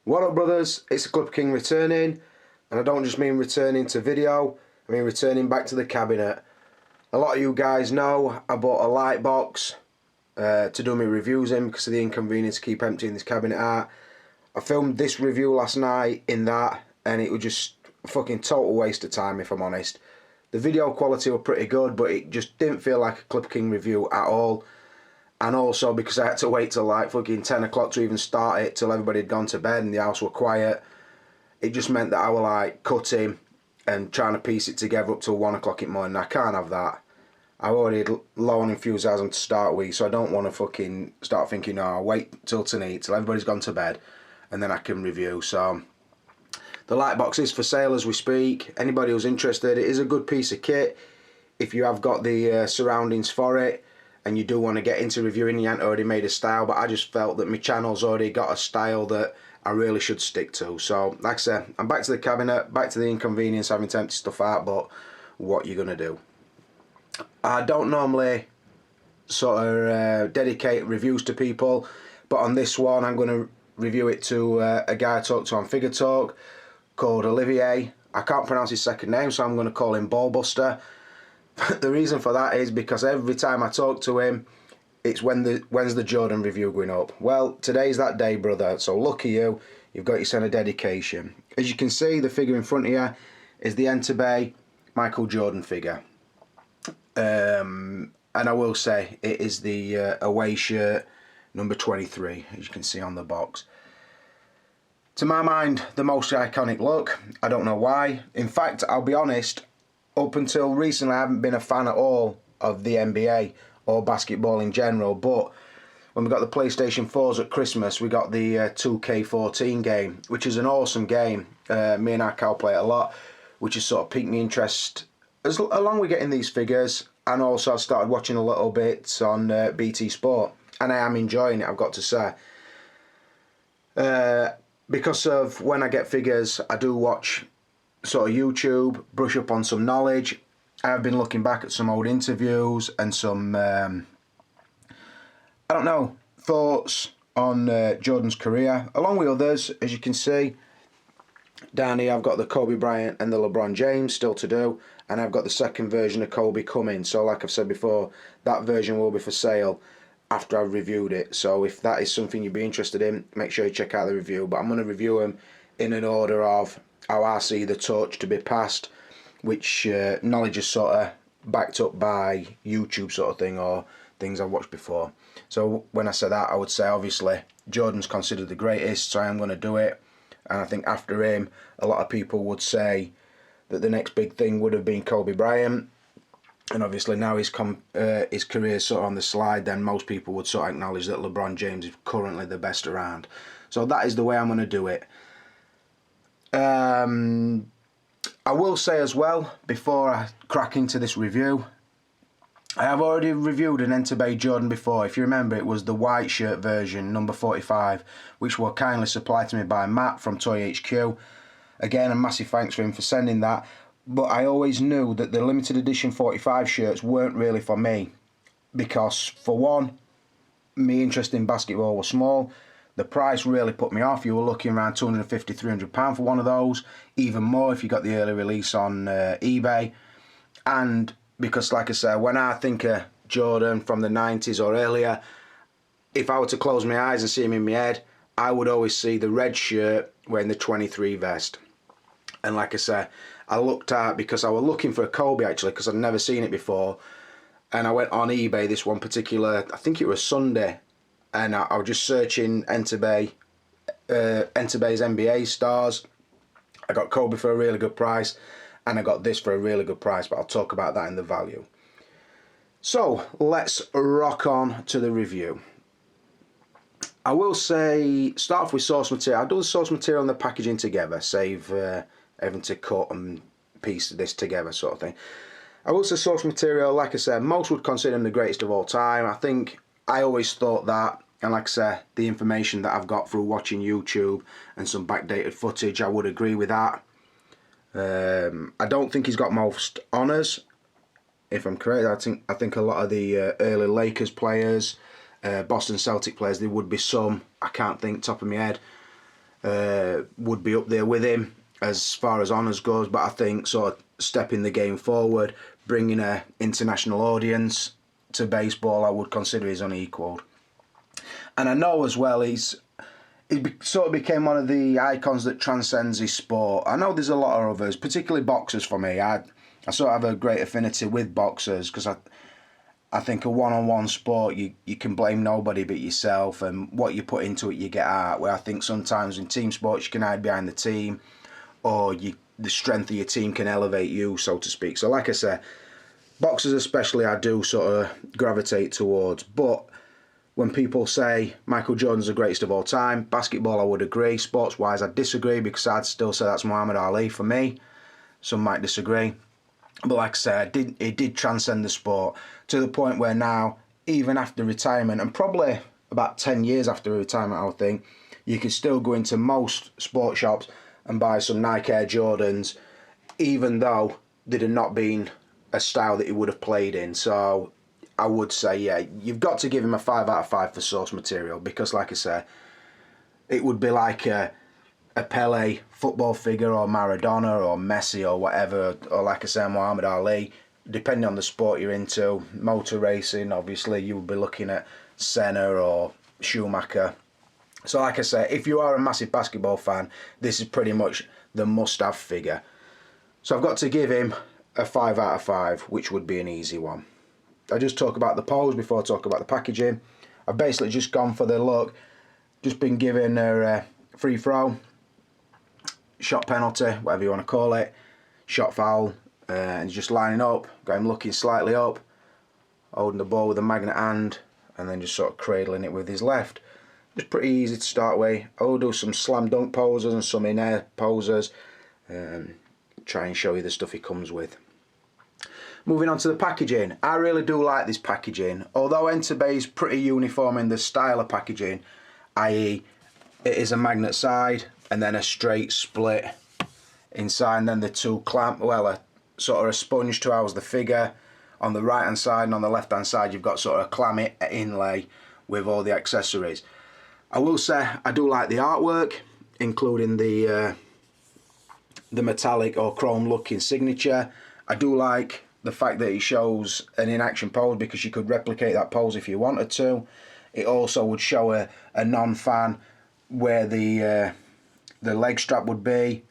What up, brothers? It's the Clipper King returning, and I don't just mean returning to video, I mean returning back to the cabinet. A lot of you guys know I bought a light box to do my reviews in because of the inconvenience to keep emptying this cabinet out. I filmed this review last night in that, and it was just a fucking total waste of time, if I'm honest. The video quality were pretty good, but it just didn't feel like a Clipper King review at all. And also because I had to wait till like fucking 10 o'clock to even start it, till everybody had gone to bed and the house were quiet. It just meant that I was like cutting and trying to piece it together up till 1 o'clock in the morning. I can't have that. I already had low on enthusiasm to start with, so I don't want to fucking start thinking, no, I'll wait till tonight, till everybody's gone to bed, and then I can review. So the light box is for sale as we speak. Anybody who's interested, it is a good piece of kit if you have got the surroundings for it and you do want to get into reviewing. You ain't already made a style, but I just felt that my channel's already got a style that I really should stick to. So like I said, I'm back to the cabinet, back to the inconvenience having to empty stuff out, but what you gonna do? I don't normally sort of dedicate reviews to people, but on this one I'm going to review it to a guy I talked to on Figure Talk called Olivier. I can't pronounce his second name, so I'm going to call him Ballbuster. The reason for that is because every time I talk to him, it's when's the Jordan review going up? Well, today's that day, brother, so lucky you, you've got yourself a dedication. As you can see, the figure in front of you is the Enterbay Michael Jordan figure. And I will say it is the away shirt number 23, as you can see on the box. To my mind, the most iconic look. I don't know why. In fact, I'll be honest, up until recently I haven't been a fan at all of the NBA or basketball in general, but when we got the PlayStation 4s at Christmas, we got the 2K14 game, which is an awesome game. Me and Cal play it a lot, which has sort of piqued my interest along with getting these figures, and also I started watching a little bit on BT Sport, and I am enjoying it, I've got to say. Because of when I get figures, I do watch sort of YouTube, brush up on some knowledge. I've been looking back at some old interviews and some, I don't know, thoughts on Jordan's career, along with others. As you can see, down here I've got the Kobe Bryant and the LeBron James still to do, and I've got the second version of Kobe coming. So like I've said before, that version will be for sale after I've reviewed it. So if that is something you'd be interested in, make sure you check out the review. But I'm going to review them in an order of how I see the torch to be passed, which knowledge is sort of backed up by YouTube sort of thing, or things I've watched before. So when I say that, I would say obviously Jordan's considered the greatest, so I am going to do it. And I think after him, a lot of people would say that the next big thing would have been Kobe Bryant. And obviously now his career is sort of on the slide, then most people would sort of acknowledge that LeBron James is currently the best around. So that is the way I'm going to do it. I will say as well, before I crack into this review, I have already reviewed an Enterbay Jordan before. If you remember, it was the white shirt version, number 45, which were kindly supplied to me by Matt from Toy HQ. Again, a massive thanks for him for sending that. But I always knew that the limited edition 45 shirts weren't really for me, because for one, my interest in basketball was small. The price really put me off. You were looking around £250, £300 for one of those, even more if you got the early release on eBay. And because, like I said, when I think of Jordan from the 90s or earlier, if I were to close my eyes and see him in my head, I would always see the red shirt wearing the 23 vest. And like I said, I looked at, because I was looking for a Kobe actually, because I'd never seen it before, and I went on eBay this one particular, I think it was Sunday, and I was just searching Enterbay's NBA stars. I got Kobe for a really good price, and I got this for a really good price, but I'll talk about that in the value. So let's rock on to the review. I will say, start off with source material. I'll do the source material and the packaging together, save having to cut and piece this together sort of thing. I will say source material, like I said, most would consider him the greatest of all time. I think I always thought that, and like I said, the information that I've got through watching YouTube and some backdated footage, I would agree with that. I don't think he's got most honours, if I'm correct. I think a lot of the early Lakers players, Boston Celtic players, there would be some, I can't think top of my head. would be up there with him as far as honours goes, but I think sort of stepping the game forward, bringing an international audience to baseball, I would consider he's unequalled. And I know as well he sort of became one of the icons that transcends his sport. I know there's a lot of others, particularly boxers for me. I sort of have a great affinity with boxers because I think a one-on-one sport, you can blame nobody but yourself, and what you put into it you get out, where I think sometimes in team sports you can hide behind the team, or the strength of your team can elevate you, so to speak. So like I say, boxers especially I do sort of gravitate towards. But when people say Michael Jordan's the greatest of all time, basketball I would agree. Sports-wise I disagree, because I'd still say that's Muhammad Ali for me. Some might disagree. But like I said, it did transcend the sport to the point where now, even after retirement, and probably about 10 years after retirement, I would think, you could still go into most sports shops and buy some Nike Air Jordans, even though they'd have not been a style that he would have played in. So I would say, yeah, you've got to give him a 5 out of 5 for source material, because like I say, it would be like a Pele football figure, or Maradona, or Messi, or whatever, or like I say, Muhammad Ali, depending on the sport you're into. Motor racing, obviously, you would be looking at Senna or Schumacher. So like I say, if you are a massive basketball fan, this is pretty much the must-have figure. So I've got to give him a 5 out of 5, which would be an easy one. I just talk about the pose before I talk about the packaging. I've basically just gone for the look, just been given a free throw, shot penalty, whatever you want to call it, shot foul, and just lining up, got him looking slightly up, holding the ball with a magnet hand, and then just sort of cradling it with his left. Just pretty easy to start with. I'll do some slam dunk poses and some in-air poses, try and show you the stuff he comes with. Moving on to the packaging, I really do like this packaging. Although Enterbay is pretty uniform in the style of packaging, i.e. it is a magnet side and then a straight split inside, and then the two clamp, well, a sort of a sponge to house the figure on the right hand side, and on the left hand side you've got sort of a clam inlay with all the accessories. I will say I do like the artwork, including the metallic or chrome looking signature. I do like the fact that it shows an in-action pose, because you could replicate that pose if you wanted to. It also would show a non-fan where the leg strap would be,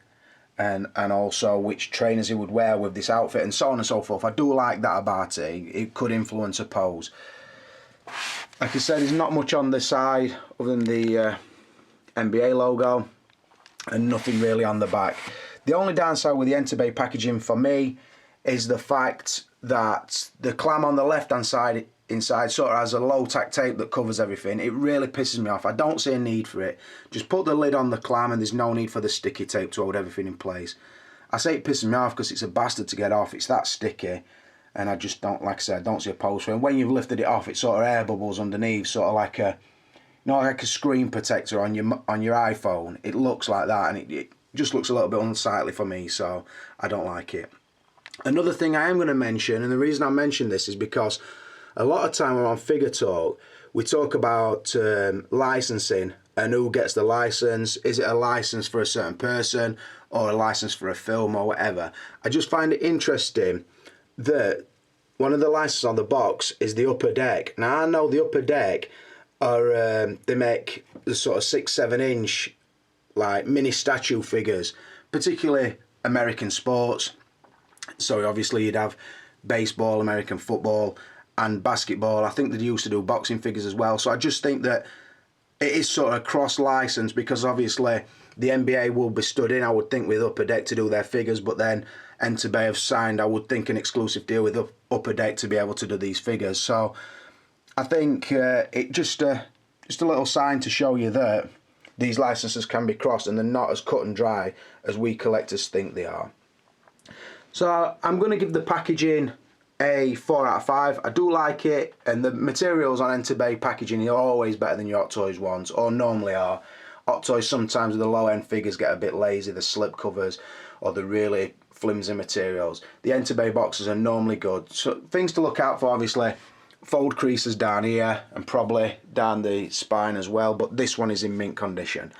and also which trainers he would wear with this outfit, and so on and so forth. I do like that about it. It could influence a pose. Like I said, there's not much on the side other than the NBA logo, and nothing really on the back. The only downside with the Enterbay packaging for me is the fact that the clam on the left hand side inside sort of has a low tack tape that covers everything. It really pisses me off. I don't see a need for it. Just put the lid on the clam and there's no need for the sticky tape to hold everything in place. I say it pisses me off because it's a bastard to get off. It's that sticky, and I just don't, like I said, I don't see a pose for it. And when you've lifted it off, it sort of air bubbles underneath, sort of like a, you know, like a screen protector on your iPhone. It looks like that, and it just looks a little bit unsightly for me, so I don't like it. Another thing I am going to mention, and the reason I mention this is because a lot of time when I'm on Figure Talk, we talk about licensing and who gets the license. Is it a license for a certain person or a license for a film or whatever? I just find it interesting that one of the licenses on the box is the Upper Deck. Now I know the Upper Deck are they make the sort of 6-7 inch like mini statue figures, particularly American sports. So obviously you'd have baseball, American football, and basketball. I think they used to do boxing figures as well. So I just think that it is sort of cross-licensed, because obviously the NBA will be stood in, I would think, with Upper Deck to do their figures, but then Enterbay have signed, I would think, an exclusive deal with Upper Deck to be able to do these figures. So I think it just a little sign to show you that these licenses can be crossed and they're not as cut and dry as we collectors think they are. So I'm going to give the packaging a 4 out of 5. I do like it, and the materials on Enterbay packaging are always better than your Hot Toys ones, or normally are. Hot Toys sometimes with the low end figures get a bit lazy, the slip covers or the really flimsy materials. The Enterbay boxes are normally good. So things to look out for, obviously, fold creases down here and probably down the spine as well, but this one is in mint condition.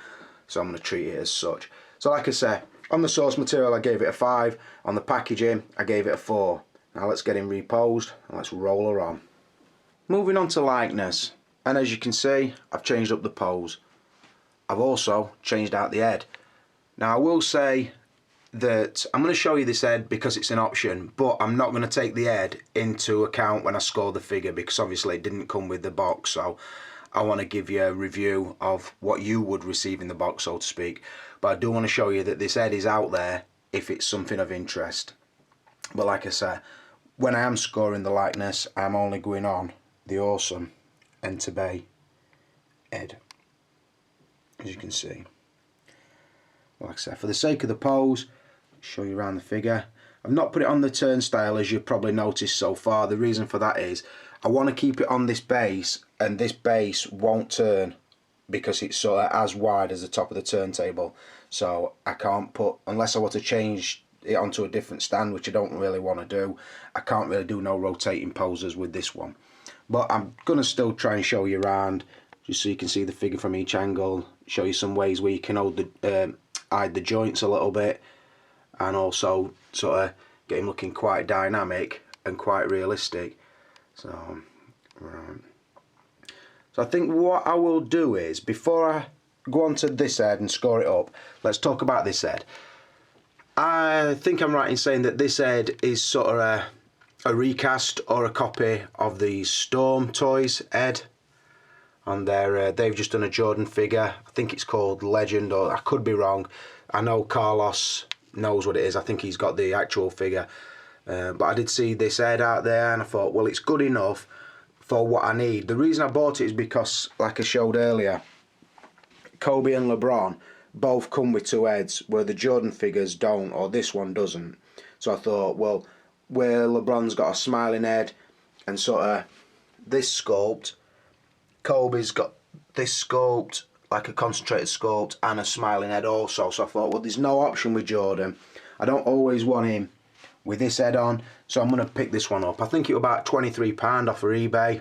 so I'm going to treat it as such. So like I say, on the source material I gave it a 5, on the packaging I gave it a 4. Now let's get him reposed and let's roll her on. Moving on to likeness, and as you can see I've changed up the pose. I've also changed out the head. Now I will say that I'm going to show you this head because it's an option, but I'm not going to take the head into account when I score the figure because obviously it didn't come with the box, so I want to give you a review of what you would receive in the box, so to speak. But I do want to show you that this head is out there if it's something of interest. But like I said, when I am scoring the likeness, I'm only going on the awesome Enterbay head, as you can see. Like I said, for the sake of the pose, show you around the figure. I've not put it on the turnstile, as you've probably noticed so far. The reason for that is I want to keep it on this base, and this base won't turn because it's sort of as wide as the top of the turntable. So I can't put, unless I want to change it onto a different stand, which I don't really want to do, I can't really do no rotating poses with this one. But I'm going to still try and show you around, just so you can see the figure from each angle, show you some ways where you can hide the joints a little bit, and also sort of get him looking quite dynamic and quite realistic. So, right. So I think what I will do is, before I go on to this head and score it up, let's talk about this head. I think I'm right in saying that this head is sort of a recast or a copy of the Storm Toys head. And they've just done a Jordan figure. I think it's called Legend, or I could be wrong. I know Carlos knows what it is. I think he's got the actual figure. But I did see this head out there and I thought, well, it's good enough for what I need. The reason I bought it is because, like I showed earlier, Kobe and LeBron both come with 2 heads, where the Jordan figures don't, or this one doesn't. So I thought, well, where LeBron's got a smiling head and sort of this sculpt, Kobe's got this sculpt, like a concentrated sculpt, and a smiling head also. So I thought, well, there's no option with Jordan. I don't always want him with this head on, so I'm going to pick this one up. I think it was about £23 off of eBay,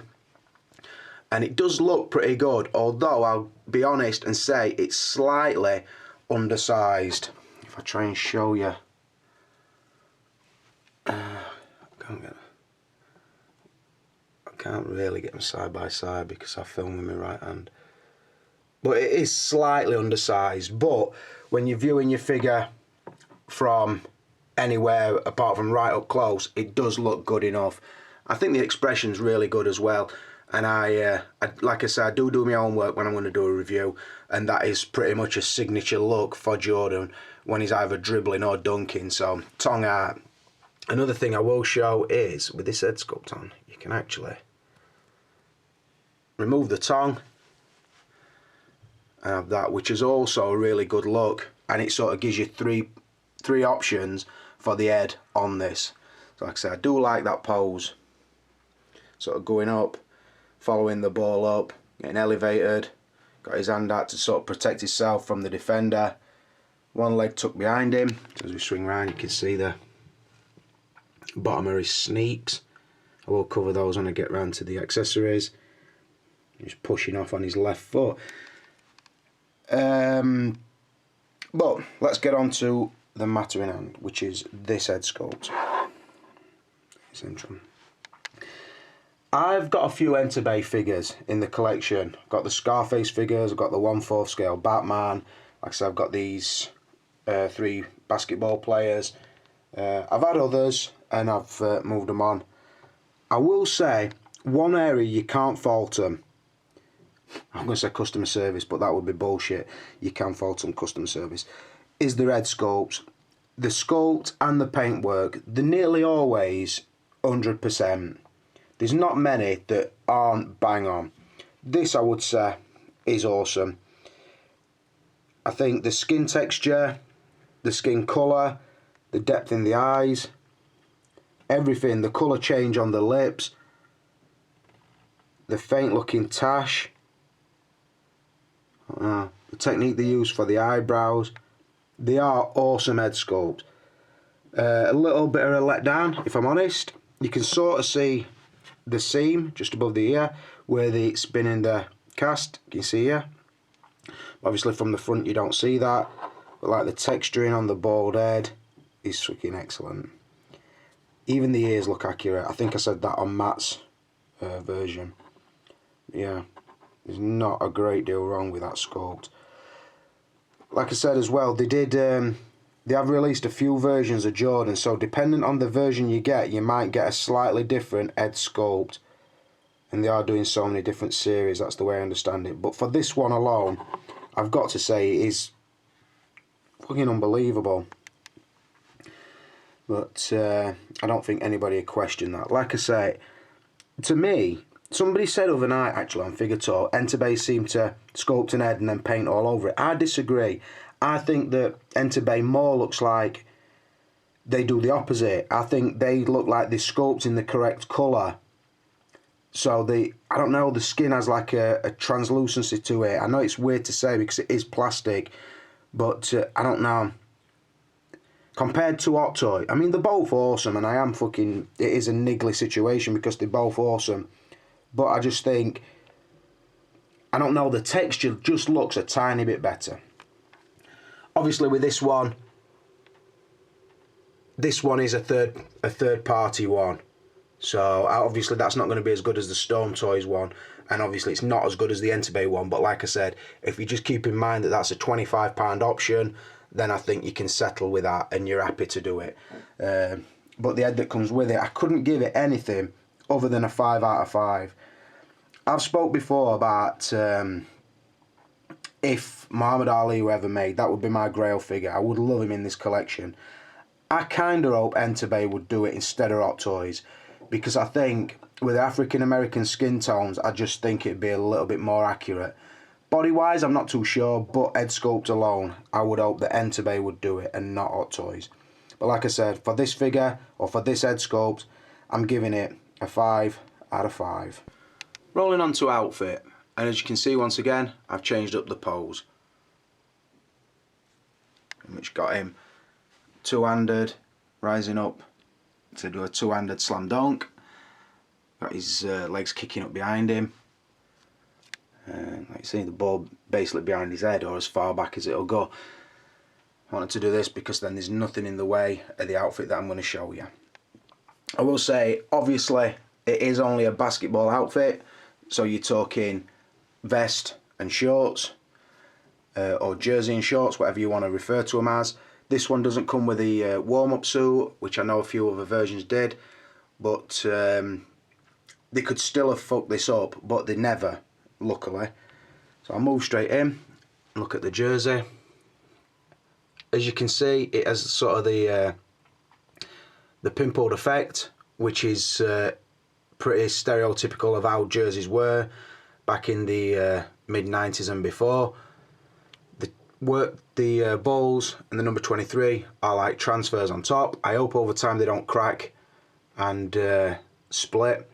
and it does look pretty good, although I'll be honest and say it's slightly undersized. If I try and show you, I can't really get them side by side because I film with my right hand, but it is slightly undersized. But when you're viewing your figure from anywhere apart from right up close, it does look good enough. I think the expression's really good as well, and I like I said, I do my own work when I'm going to do a review, and that is pretty much a signature look for Jordan when he's either dribbling or dunking. So tongue art. Another thing I will show is, with this head sculpt on, you can actually remove the tongue and have that, which is also a really good look, and it sort of gives you three options for the head on this. So like I said, I do like that pose, sort of going up, following the ball up, getting elevated, got his hand out to sort of protect himself from the defender, one leg tucked behind him. So as we swing around, you can see the bottom of his sneaks. I will cover those when I get round to the accessories. He's pushing off on his left foot. But let's get on to the matter in hand, which is this head sculpt. I've got a few Enterbay figures in the collection. I've got the Scarface figures, I've got the 1/4 scale Batman. Like I said, I've got these 3 basketball players. I've had others and I've moved them on. I will say, one area you can't fault them. I'm going to say customer service, but that would be bullshit. You can fault them customer service. Is the head sculpts. The sculpt and the paintwork, they're nearly always 100%. There's not many that aren't bang on. This, I would say, is awesome. I think the skin texture, the skin colour, the depth in the eyes, everything, the colour change on the lips, the faint looking tash, the technique they use for the eyebrows, they are awesome head sculpt. A little bit of a letdown, if I'm honest. You can sort of see the seam just above the ear where it's been in the cast. You can see here. Obviously from the front you don't see that, but like the texturing on the bald head is fucking excellent. Even the ears look accurate. I think I said that on Matt's version. Yeah, there's not a great deal wrong with that sculpt. Like I said as well, they have released a few versions of Jordan, so depending on the version you get, you might get a slightly different head sculpt. And they are doing so many different series, that's the way I understand it. But for this one alone, I've got to say it is fucking unbelievable. But I don't think anybody would question that. Like I say, to me, somebody said overnight actually on Figure Talk, Enterbay seemed to sculpt an head and then paint all over it. I disagree. I think that Enterbay more looks like they do the opposite. I think they look like they're sculpting the correct colour. So I don't know, the skin has like a translucency to it. I know it's weird to say because it is plastic, but I don't know. Compared to Hot Toy, I mean, they're both awesome, and it is a niggly situation because they're both awesome. But I just think, I don't know, the texture just looks a tiny bit better. Obviously with this one is a third party one. So obviously that's not going to be as good as the Storm Toys one, and obviously it's not as good as the Enterbay one, but like I said, if you just keep in mind that that's a £25 option, then I think you can settle with that and you're happy to do it. But the head that comes with it, I couldn't give it anything other than a 5 out of 5. I've spoke before about if Muhammad Ali were ever made, that would be my Grail figure. I would love him in this collection. I kind of hope Enterbay would do it instead of Hot Toys, because I think with African American skin tones, I just think it'd be a little bit more accurate. Body wise, I'm not too sure, but head sculpt alone, I would hope that Enterbay would do it and not Hot Toys. But like I said, for this figure, or for this head sculpt, I'm giving it a 5 out of 5. Rolling on to outfit, and as you can see once again, I've changed up the pose. Which got him two-handed, rising up to do a two-handed slam dunk. Got his legs kicking up behind him. Like you see, the ball basically behind his head, or as far back as it'll go. I wanted to do this because then there's nothing in the way of the outfit that I'm going to show you. I will say, obviously, it is only a basketball outfit, so you're talking vest and shorts, or jersey and shorts, whatever you want to refer to them as. This one doesn't come with the warm-up suit, which I know a few other versions did, but they could still have fucked this up, but they never, luckily. So I'll move straight in, look at the jersey. As you can see, it has sort of the pimpled effect, which is pretty stereotypical of how jerseys were back in the mid-90s and before. The balls and the number 23 are like transfers on top. I hope over time they don't crack and split.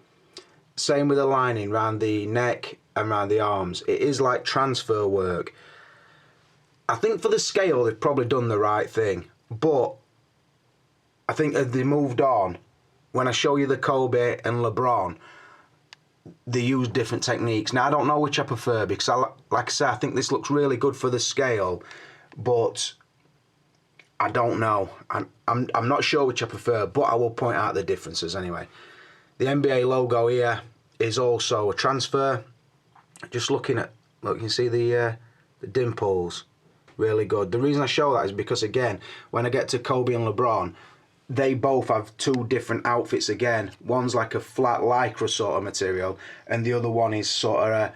Same with the lining around the neck and around the arms. It is like transfer work. I think for the scale they've probably done the right thing, but I think as they moved on, when I show you the Kobe and LeBron, they use different techniques. Now I don't know which I prefer, because like I said, I think this looks really good for the scale, but I don't know. I'm not sure which I prefer, but I will point out the differences anyway. The NBA logo here is also a transfer. Just looking at, look, you can see the dimples, really good. The reason I show that is because, again, when I get to Kobe and LeBron, they both have two different outfits again. One's like a flat lycra sort of material, and the other one is sort of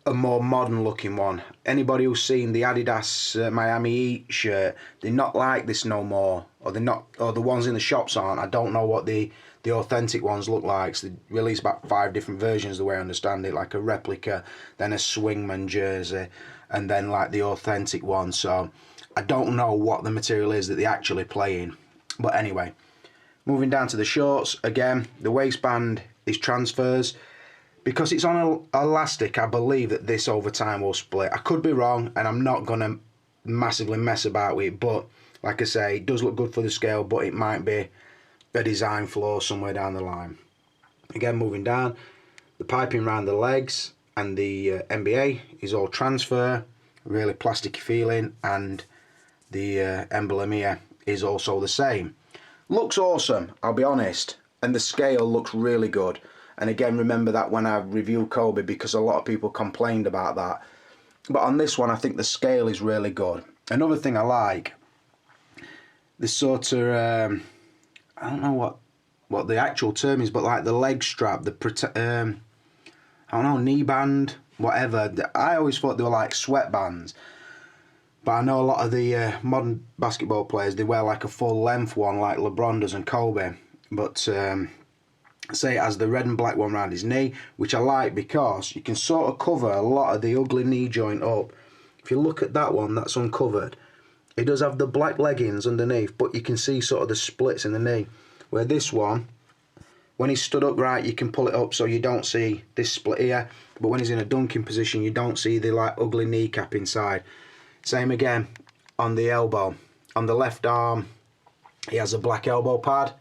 a more modern looking one. Anybody who's seen the Adidas Miami Heat shirt, they're not like this no more, or they're not, or the ones in the shops aren't. I don't know what the authentic ones look like. So they released about 5 different versions the way I understand it, like a replica, then a swingman jersey, and then like the authentic one. So I don't know what the material is that they actually play in. But anyway, moving down to the shorts, again, the waistband is transfers. Because it's on elastic, I believe that this over time will split. I could be wrong, and I'm not going to massively mess about with it, but like I say, it does look good for the scale, but it might be a design flaw somewhere down the line. Again, moving down, the piping around the legs and the NBA is all transfer. really plasticky feeling, and the emblem here is also the same. Looks awesome, I'll be honest, and the scale looks really good. And again, remember that when I reviewed Kobe, because a lot of people complained about that. But on this one, I think the scale is really good. Another thing I like, this sort of, I don't know what the actual term is, but like the leg strap, the I don't know, knee band, whatever. I always thought they were like sweatbands. But I know a lot of the modern basketball players, they wear like a full length one like LeBron does and Kobe. But say it has the red and black one around his knee, which I like because you can sort of cover a lot of the ugly knee joint up. If you look at that one, that's uncovered. It does have the black leggings underneath, but you can see sort of the splits in the knee. Where this one, when he's stood upright, you can pull it up so you don't see this split here. But when he's in a dunking position, you don't see the like ugly kneecap inside. Same again on the elbow. On the left arm, he has a black elbow pad.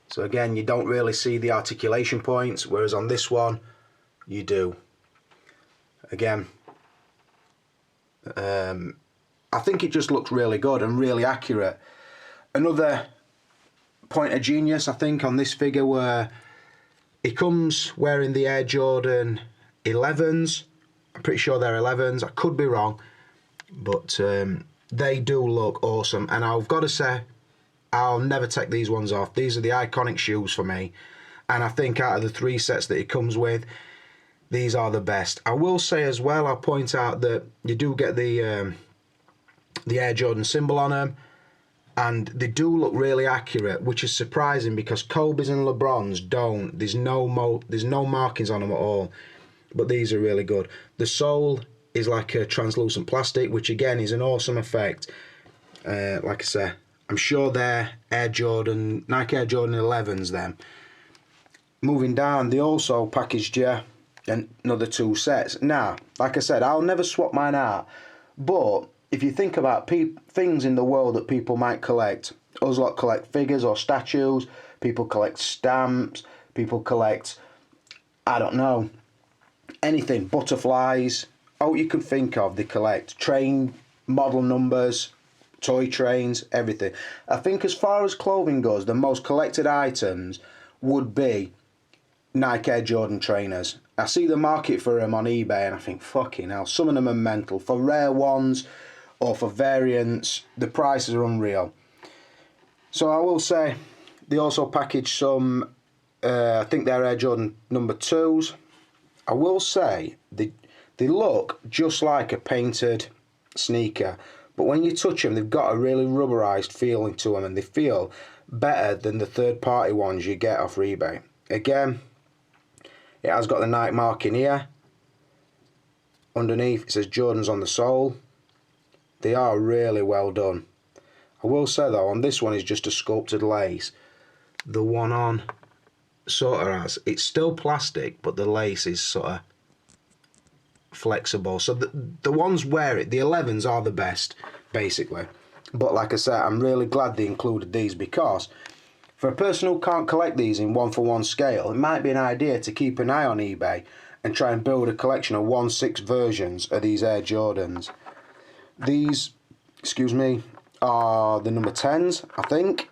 So again, you don't really see the articulation points, whereas on this one, you do. Again, I think it just looks really good and really accurate. Another point of genius, I think, on this figure, where he comes wearing the Air Jordan 11s. I'm pretty sure they're 11s. I could be wrong. But they do look awesome, and I've got to say, I'll never take these ones off. These are the iconic shoes for me, and I think out of the 3 sets that it comes with, these are the best. I will say as well, I'll point out that you do get the Air Jordan symbol on them, and they do look really accurate, which is surprising because Kobe's and LeBron's don't. There's no markings on them at all, but these are really good. The sole is like a translucent plastic, which again is an awesome effect. Like I say, I'm sure they're Nike Air Jordan 11s then. Moving down, they also packaged you another 2 sets. Now, like I said, I'll never swap mine out, but if you think about things in the world that people might collect, us lot collect figures or statues, people collect stamps, people collect, I don't know, anything, butterflies, all you can think of, they collect. Train model numbers, toy trains, everything. I think as far as clothing goes, the most collected items would be Nike Air Jordan trainers. I see the market for them on eBay and I think, fucking hell, some of them are mental. For rare ones or for variants, the prices are unreal. So I will say, they also package some, I think they're Air Jordan number 2s. I will say, they look just like a painted sneaker, but when you touch them, they've got a really rubberized feeling to them, and they feel better than the third-party ones you get off eBay. Again, it has got the Nike marking here. Underneath, it says Jordans on the sole. They are really well done. I will say though, on this one is just a sculpted lace. The one on sort of has, it's still plastic, but the lace is sort of flexible. So the ones wear it, the 11s are the best, basically. But like I said, I'm really glad they included these, because for a person who can't collect these in 1-for-1 scale, it might be an idea to keep an eye on eBay and try and build a collection of 1/6 versions of these Air Jordans. These, excuse me, are the number 10s, I think.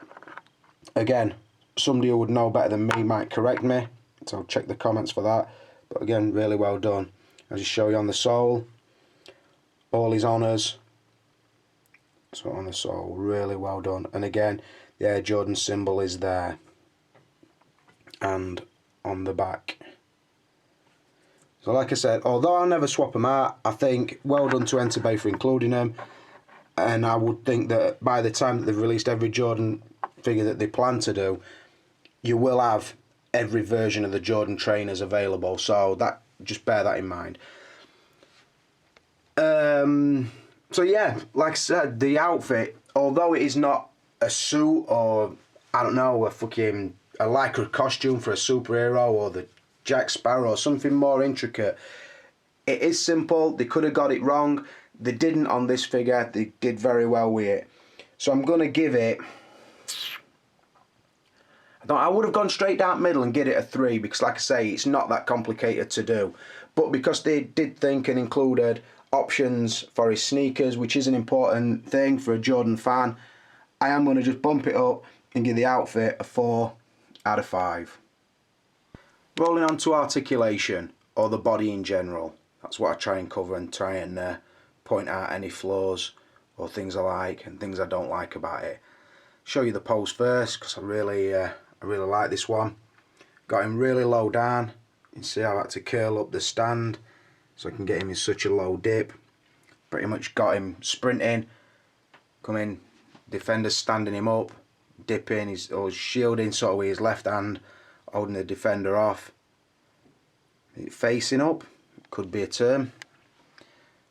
Again, somebody who would know better than me might correct me, so I'll check the comments for that. But again, really well done. I'll just show you on the sole, all his honours. So on the sole, really well done. And again, the Air Jordan symbol is there. And on the back. So like I said, although I'll never swap them out, I think well done to Enterbay for including them. And I would think that by the time that they've released every Jordan figure that they plan to do, you will have every version of the Jordan trainers available. So that, just bear that in mind. So yeah, like I said, the outfit, although it is not a suit or, I don't know, a lycra costume for a superhero or the Jack Sparrow or something more intricate, it is simple. They could have got it wrong. They didn't on this figure. They did very well with it. So I'm going to give it, I would have gone straight down middle and give it a 3, because like I say, it's not that complicated to do. but because they did think and included options for his sneakers, which is an important thing for a Jordan fan, I am going to just bump it up and give the outfit a 4 out of 5. Rolling on to articulation, or the body in general. That's what I try and cover and try and point out any flaws or things I like and things I don't like about it. Show you the pose first, because I really like this one. Got him really low down. You can see how I had to curl up the stand so I can get him in such a low dip. Pretty much got him sprinting, coming, defender standing him up, dipping, he's shielding sort of with his left hand, holding the defender off. Facing up, could be a term.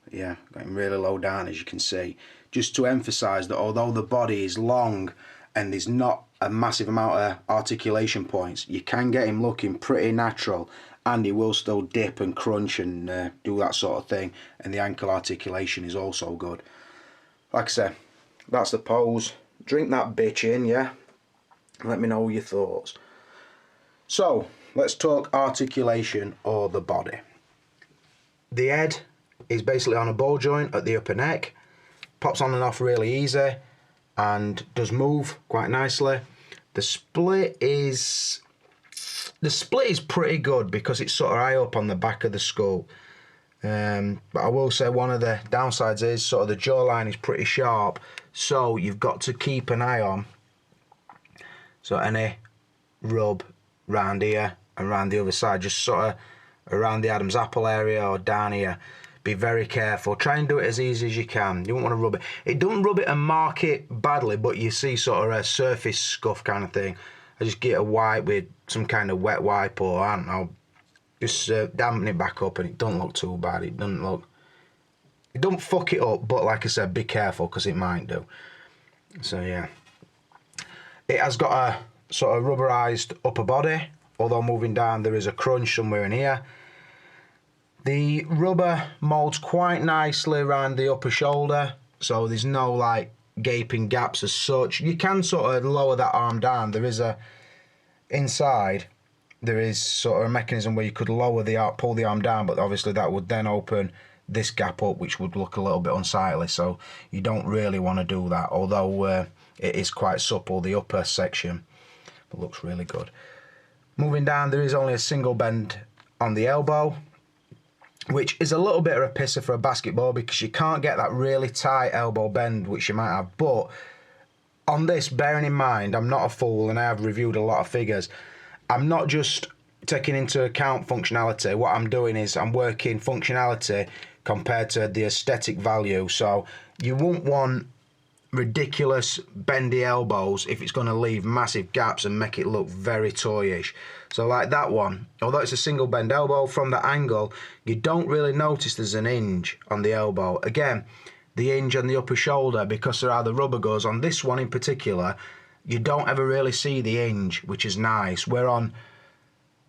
But yeah, got him really low down, as you can see. Just to emphasise that although the body is long and there's not a massive amount of articulation points, you can get him looking pretty natural, and he will still dip and crunch and do that sort of thing, and the ankle articulation is also good. Like I said, that's the pose. Drink that bitch in, yeah? Let me know your thoughts. So, let's talk articulation or the body. The head is basically on a ball joint at the upper neck, pops on and off really easy, and does move quite nicely. The split is pretty good because it's sort of high up on the back of the skull. But I will say one of the downsides is sort of the jawline is pretty sharp, so you've got to keep an eye on. So any rub round here and round the other side, just sort of around the Adam's apple area or down here, be very careful. Try and do it as easy as you can. You don't want to rub it. It don't rub it and mark it badly, but you see sort of a surface scuff kind of thing. I just get a wipe with some kind of wet wipe, or I don't know, just dampen it back up, and it don't look too bad. It don't fuck it up, but like I said, be careful because it might do. So yeah, it has got a sort of rubberized upper body, although moving down there is a crunch somewhere in here. The rubber molds quite nicely around the upper shoulder, so there's no like gaping gaps as such. You can sort of lower that arm down. There is inside there is sort of a mechanism where you could lower the arm, pull the arm down, but obviously that would then open this gap up, which would look a little bit unsightly, so you don't really want to do that, although it is quite supple, the upper section, but looks really good. Moving down, there is only a single bend on the elbow, which is a little bit of a pisser for a basketball because you can't get that really tight elbow bend which you might have. But on this, bearing in mind, I'm not a fool and I have reviewed a lot of figures, I'm not just taking into account functionality. What I'm doing is I'm working functionality compared to the aesthetic value. So you won't want ridiculous bendy elbows if it's going to leave massive gaps and make it look very toyish. So like that one, although it's a single bend elbow, from the angle you don't really notice there's an hinge on the elbow. Again, the hinge on the upper shoulder, because there are the rubber goes on this one in particular, you don't ever really see the hinge, which is nice. Where on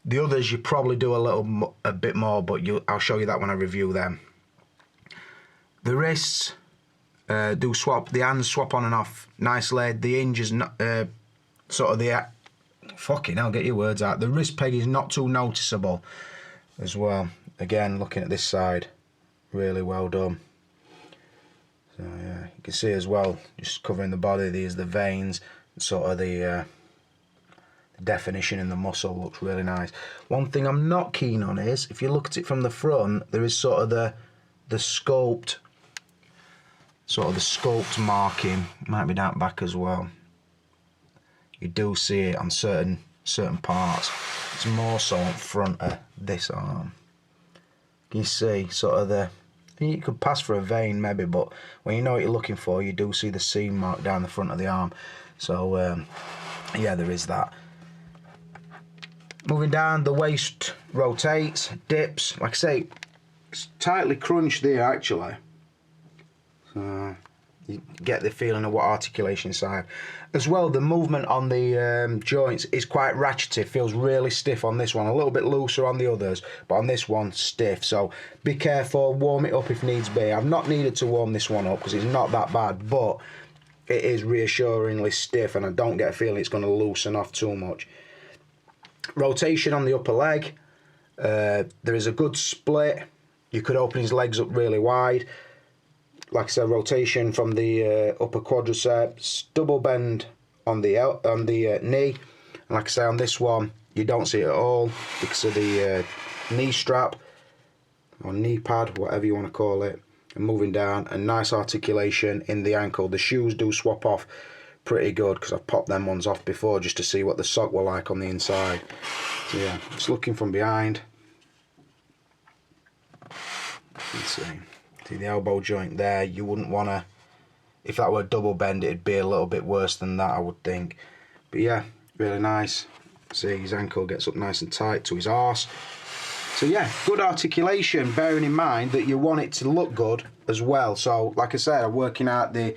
the others you probably do a bit more, but I'll show you that when I review them. The wrists do swap, the hands swap on and off nicely. The hinge is not sort of the fucking hell, get your words out. The wrist peg is not too noticeable as well. Again, looking at this side, really well done. So yeah, you can see as well, just covering the body, there's the veins, sort of the definition in the muscle looks really nice. One thing I'm not keen on is, if you look at it from the front, there is sort of the sculpt, sort of the sculpt marking, might be down back as well. You do see it on certain parts. It's more so in front of this arm. You see sort of you could pass for a vein maybe, but when you know what you're looking for, you do see the seam mark down the front of the arm. So yeah, there is that. Moving down, the waist rotates, dips. Like I say, it's tightly crunched there actually. So you get the feeling of what articulation side. As well, the movement on the joints is quite ratchety, feels really stiff on this one, a little bit looser on the others, but on this one, stiff. So be careful, warm it up if needs be. I've not needed to warm this one up because it's not that bad, but it is reassuringly stiff and I don't get a feeling it's going to loosen off too much. Rotation on the upper leg, There is a good split. You could open his legs up really wide. Like I said, rotation from the upper quadriceps, double bend on the knee. And like I say, on this one, you don't see it at all because of the knee strap or knee pad, whatever you want to call it. And moving down, and nice articulation in the ankle. The shoes do swap off pretty good because I've popped them ones off before just to see what the sock were like on the inside. So yeah, just looking from behind. Let's see the elbow joint there. You wouldn't want to, if that were double bend, it'd be a little bit worse than that, I would think. But yeah, really nice. See, his ankle gets up nice and tight to his arse. So yeah, good articulation, bearing in mind that you want it to look good as well. So like I said, I'm working out the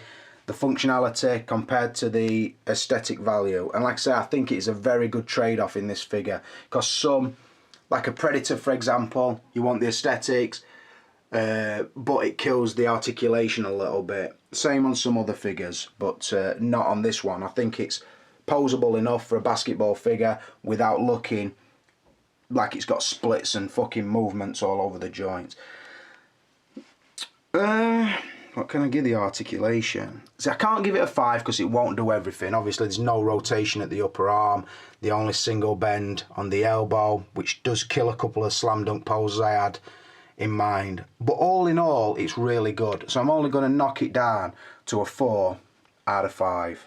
functionality compared to the aesthetic value. And like I said, I think it's a very good trade-off in this figure. Because some, like a Predator for example, you want the aesthetics, but it kills the articulation a little bit. Same on some other figures, but not on this one. I think it's posable enough for a basketball figure without looking like it's got splits and fucking movements all over the joints. What can I give the articulation? See, I can't give it a 5 because it won't do everything. Obviously, there's no rotation at the upper arm. The only single bend on the elbow, which does kill a couple of slam dunk poses I had in mind. But all in all, it's really good. So I'm only going to knock it down to a 4 out of 5.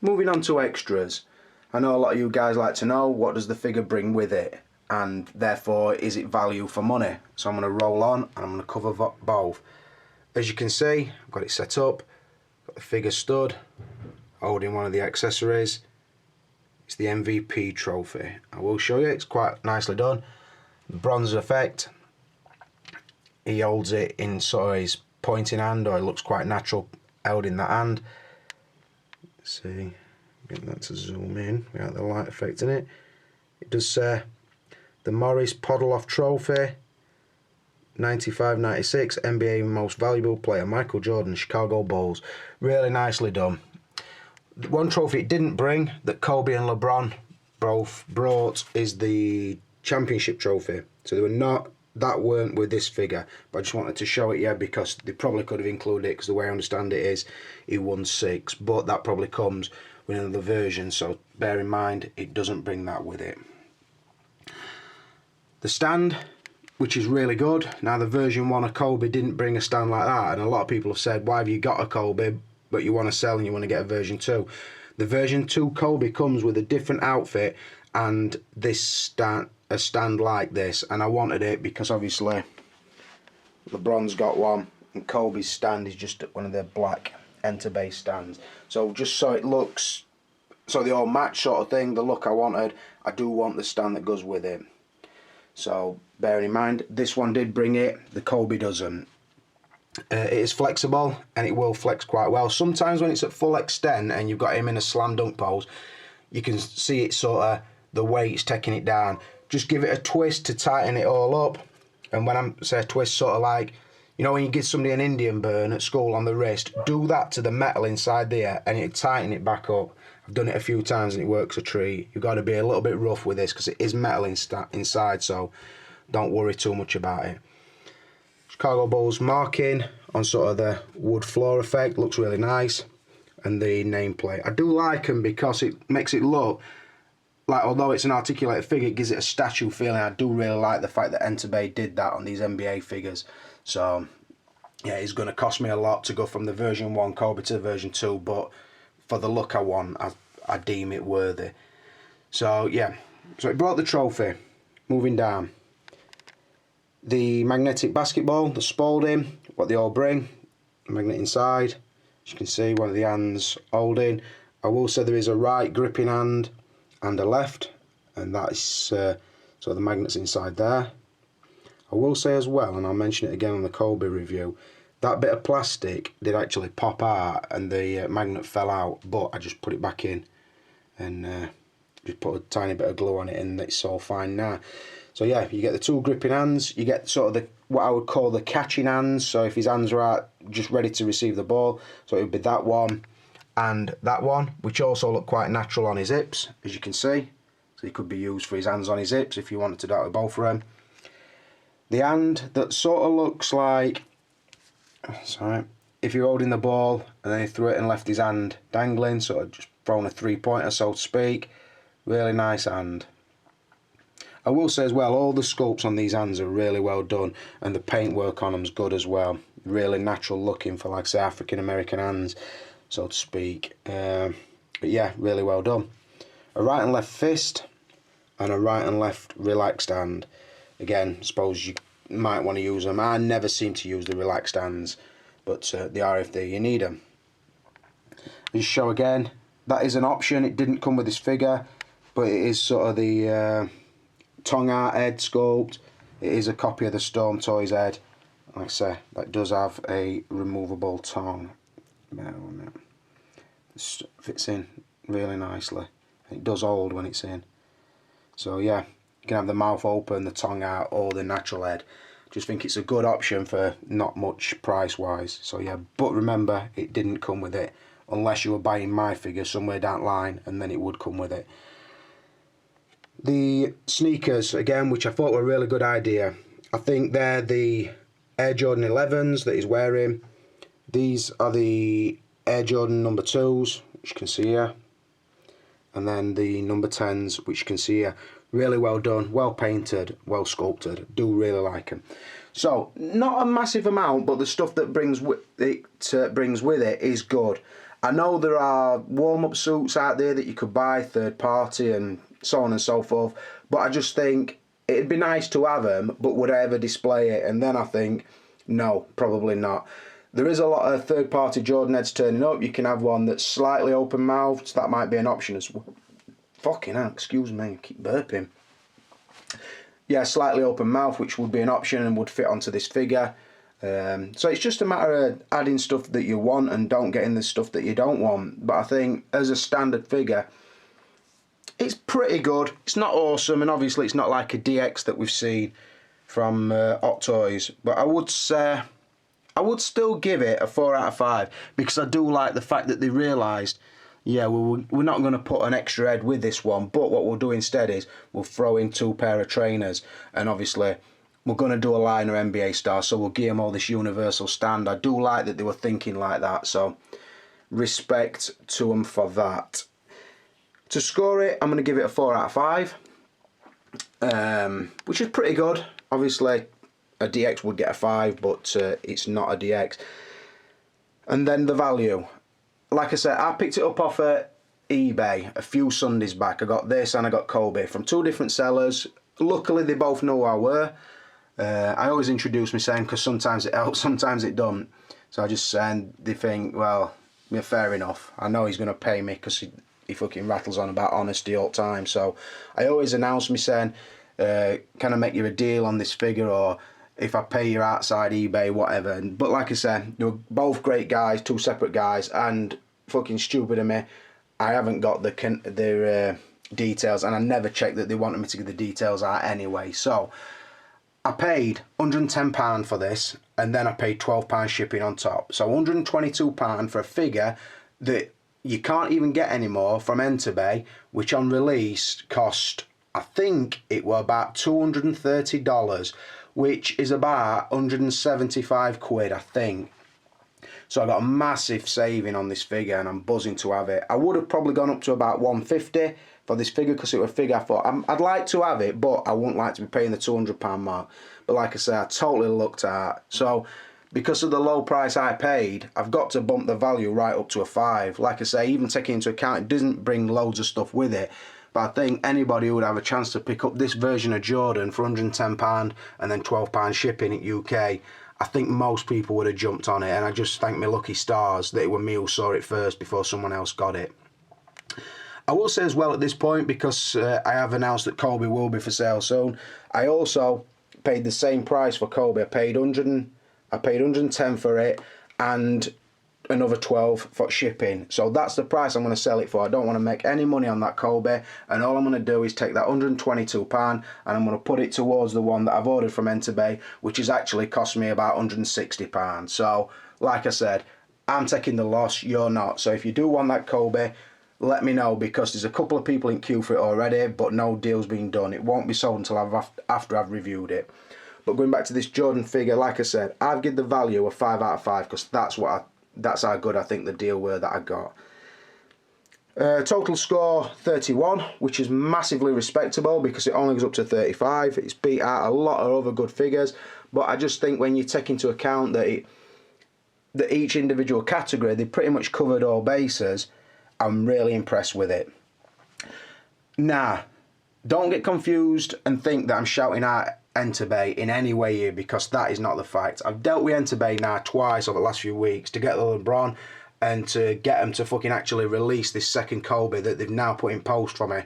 Moving on to extras. I know a lot of you guys like to know, what does the figure bring with it? And therefore, is it value for money? So I'm going to roll on and I'm going to cover both. As you can see, I've got it set up. Got the figure stud, holding one of the accessories. It's the MVP trophy. I will show you, it's quite nicely done. The bronze effect. He holds it in sort of his pointing hand, or it looks quite natural held in that hand. Let's see. Get that to zoom in without the light effect in it. It does say the Morris Podoloff Trophy 95-96 NBA Most Valuable Player Michael Jordan, Chicago Bulls. Really nicely done. The one trophy it didn't bring that Kobe and LeBron both brought is the championship trophy. So they were not, that weren't with this figure, but I just wanted to show it, yeah, because they probably could have included it, because the way I understand it is he won 6, but that probably comes with another version, so bear in mind it doesn't bring that with it. The stand, which is really good. Now the version 1 of Kobe didn't bring a stand like that, and a lot of people have said, why have you got a Kobe but you want to sell and you want to get a version 2? The version 2 Kobe comes with a different outfit and this stand, a stand like this, and I wanted it because obviously LeBron's got one and Kobe's stand is just one of the black Enterbay stands. So just so it looks, so they all match sort of thing, the look I wanted, I do want the stand that goes with it. So bear in mind, this one did bring it, the Kobe doesn't. It is flexible and it will flex quite well. Sometimes when it's at full extent and you've got him in a slam dunk pose, you can see it sort of, the way it's taking it down. Just give it a twist to tighten it all up. And when I say a twist, sort of like, you know when you give somebody an Indian burn at school on the wrist, do that to the metal inside there and it'll tighten it back up. I've done it a few times and it works a treat. You've got to be a little bit rough with this because it is metal inside, so don't worry too much about it. Chicago Bulls marking on sort of the wood floor effect, looks really nice. And the nameplate. I do like them because it makes it look like, although it's an articulated figure, it gives it a statue feeling. I do really like the fact that Enterbay did that on these NBA figures. So yeah, it's going to cost me a lot to go from the version 1 Kobe to the version 2, but for the look I want, I deem it worthy. So yeah, so it brought the trophy. Moving down, the magnetic basketball, the Spalding, what they all bring, magnet inside. As you can see, one of the hands holding. I will say there is a right gripping hand and a left, and that is so the magnet's inside there. I will say as well, and I'll mention it again on the Kobe review, that bit of plastic did actually pop out and the magnet fell out, but I just put it back in and just put a tiny bit of glue on it and it's all fine now. So yeah, you get the 2 gripping hands, you get sort of the what I would call the catching hands, so if his hands are out just ready to receive the ball, so it would be that one and that one, which also look quite natural on his hips, as you can see. so he could be used for his hands on his hips if you wanted to do it with both of them. The hand that sort of looks like, sorry, if you're holding the ball and then he threw it and left his hand dangling, sort of just thrown a 3-pointer, so to speak. Really nice hand. I will say as well, all the sculpts on these hands are really well done, and the paintwork on them's good as well. Really natural looking for, like I say, African American hands, so to speak. But yeah, really well done. A right and left fist and a right and left relaxed hand. Again, suppose you might want to use them. I never seem to use the relaxed hands, but they are if you need them. Just show again, that is an option. It didn't come with this figure, but it is sort of the tongue art head sculpt. It is a copy of the Storm Toys head. Like I say, that does have a removable tongue. It fits in really nicely. It does hold when it's in. So yeah, you can have the mouth open, the tongue out, or the natural head. Just think it's a good option for not much price wise. So yeah, but remember, it didn't come with it, unless you were buying my figure somewhere down the line, and then it would come with it. The sneakers, again, which I thought were a really good idea. I think they're the Air Jordan 11s that he's wearing. These are the Air Jordan number 2s, which you can see here. And then the number 10s, which you can see here. Really well done, well painted, well sculpted. Do really like them. So, not a massive amount, but the stuff that brings with it is good. I know there are warm-up suits out there that you could buy, third party, and so on and so forth, but I just think it'd be nice to have them, but would I ever display it? And then I think, no, probably not. There is a lot of third-party Jordan heads turning up. You can have one that's slightly open-mouthed, so that might be an option as well. Fucking hell, excuse me, I keep burping. Yeah, slightly open mouth, which would be an option and would fit onto this figure. So it's just a matter of adding stuff that you want and don't get in the stuff that you don't want. But I think as a standard figure, it's pretty good. It's not awesome, and obviously it's not like a DX that we've seen from Hot Toys. But I would say, I would still give it a 4 out of 5 because I do like the fact that they realised, yeah, we're not going to put an extra head with this one, but what we'll do instead is we'll throw in 2 pair of trainers, and obviously we're going to do a line of NBA stars, so we'll give them all this universal stand. I do like that they were thinking like that, so respect to them for that. To score it, I'm going to give it a 4 out of 5, which is pretty good. Obviously, a DX would get a 5, but it's not a DX. And then the value. Like I said, I picked it up off eBay a few Sundays back. I got this and I got Kobe from 2 different sellers. Luckily, they both know who I were. I always introduce myself because sometimes it helps, sometimes it don't. So I just send, they think, well, yeah, fair enough. I know he's going to pay me because he fucking rattles on about honesty all the time. So I always announce myself, can I make you a deal on this figure, or if I pay you outside eBay, whatever. But like I said, they were both great guys, 2 separate guys, and fucking stupid of me, I haven't got their details, and I never checked that they wanted me to give the details out anyway. So I paid £110 for this, and then I paid £12 shipping on top. So £122 for a figure that you can't even get anymore from Enterbay, which on release cost, I think it were about $230, which is about 175 quid, I think. So I got a massive saving on this figure, and I'm buzzing to have it. I would have probably gone up to about 150 for this figure because it was a figure I thought I'd like to have it, but I wouldn't like to be paying the £200 mark. But like I say, I totally looked at. So because of the low price I paid, I've got to bump the value right up to a 5. Like I say, even taking into account it doesn't bring loads of stuff with it. But I think anybody who would have a chance to pick up this version of Jordan for £110 and then £12 shipping at UK, I think most people would have jumped on it, and I just thank my lucky stars that it were me who saw it first before someone else got it. I will say as well at this point, because I have announced that Kobe will be for sale soon, I also paid the same price for Kobe. I paid 110 for it and another 12 for shipping. So that's the price I'm going to sell it for. I don't want to make any money on that Kobe, and all I'm going to do is take that £122 and I'm going to put it towards the one that I've ordered from Enterbay, which has actually cost me about £160. So like I said, I'm taking the loss, you're not. So if you do want that Kobe, let me know, because there's a couple of people in queue for it already, but no deal's been done. It won't be sold until after I've reviewed it. But going back to this Jordan figure, like I said, I've given the value a 5 out of 5 because that's how good I think the deal were that I got. Total score 31, which is massively respectable because it only goes up to 35. It's beat out a lot of other good figures, but I just think when you take into account that each individual category, they pretty much covered all bases, I'm really impressed with it. Now, don't get confused and think that I'm shouting out Enterbay in any way here, because that is not the fact. I've dealt with Enterbay now twice over the last few weeks to get the LeBron and to get them to fucking actually release this second Kobe that they've now put in post for me.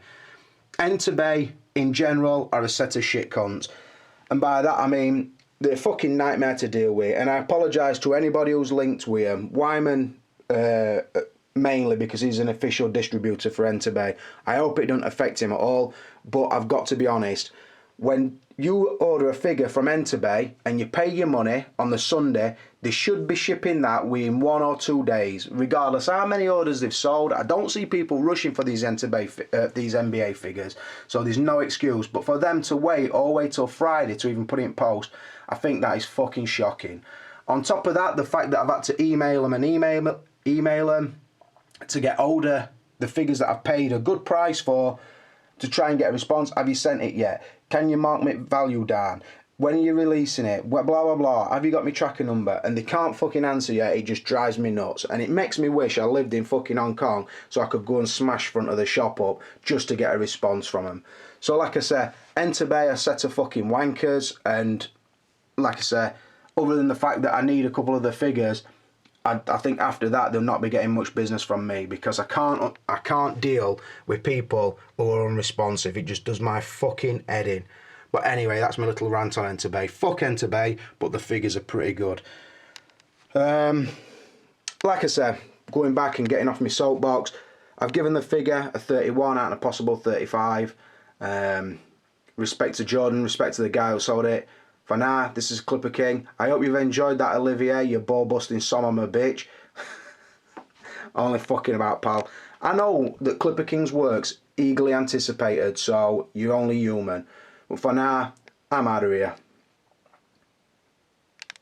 Enterbay, in general, are a set of shit cunts. And by that I mean, they're a fucking nightmare to deal with. And I apologise to anybody who's linked with them. Wyman, mainly because he's an official distributor for Enterbay. I hope it doesn't affect him at all. But I've got to be honest, when you order a figure from Enterbay and you pay your money on the Sunday, they should be shipping that within 1 or 2 days, regardless how many orders they've sold. I don't see people rushing for these these NBA figures, so there's no excuse. But for them to wait all the way till Friday to even put it in post, I think that is fucking shocking. On top of that, the fact that I've had to email them and email them to get older the figures that I've paid a good price for, to try and get a response. Have you sent it yet? Can you mark my value down? When are you releasing it? Blah, blah, blah. Have you got my tracker number? And they can't fucking answer yet. It just drives me nuts. And it makes me wish I lived in fucking Hong Kong so I could go and smash front of the shop up just to get a response from them. So like I said, Enterbay are a set of fucking wankers. And like I said, other than the fact that I need a couple of the figures, I think after that they'll not be getting much business from me, because I can't deal with people who are unresponsive. It just does my fucking head in. But anyway, that's my little rant on Enterbay. Fuck Enterbay, but the figures are pretty good. Like I said, going back and getting off my soapbox, I've given the figure a 31 out of a possible 35. Respect to Jordan, respect to the guy who sold it. For now, this is Clipper King. I hope you've enjoyed that, Olivier, you ball-busting son of a bitch. Only fucking about, pal. I know that Clipper King's work's eagerly anticipated, so you're only human. But for now, I'm out of here.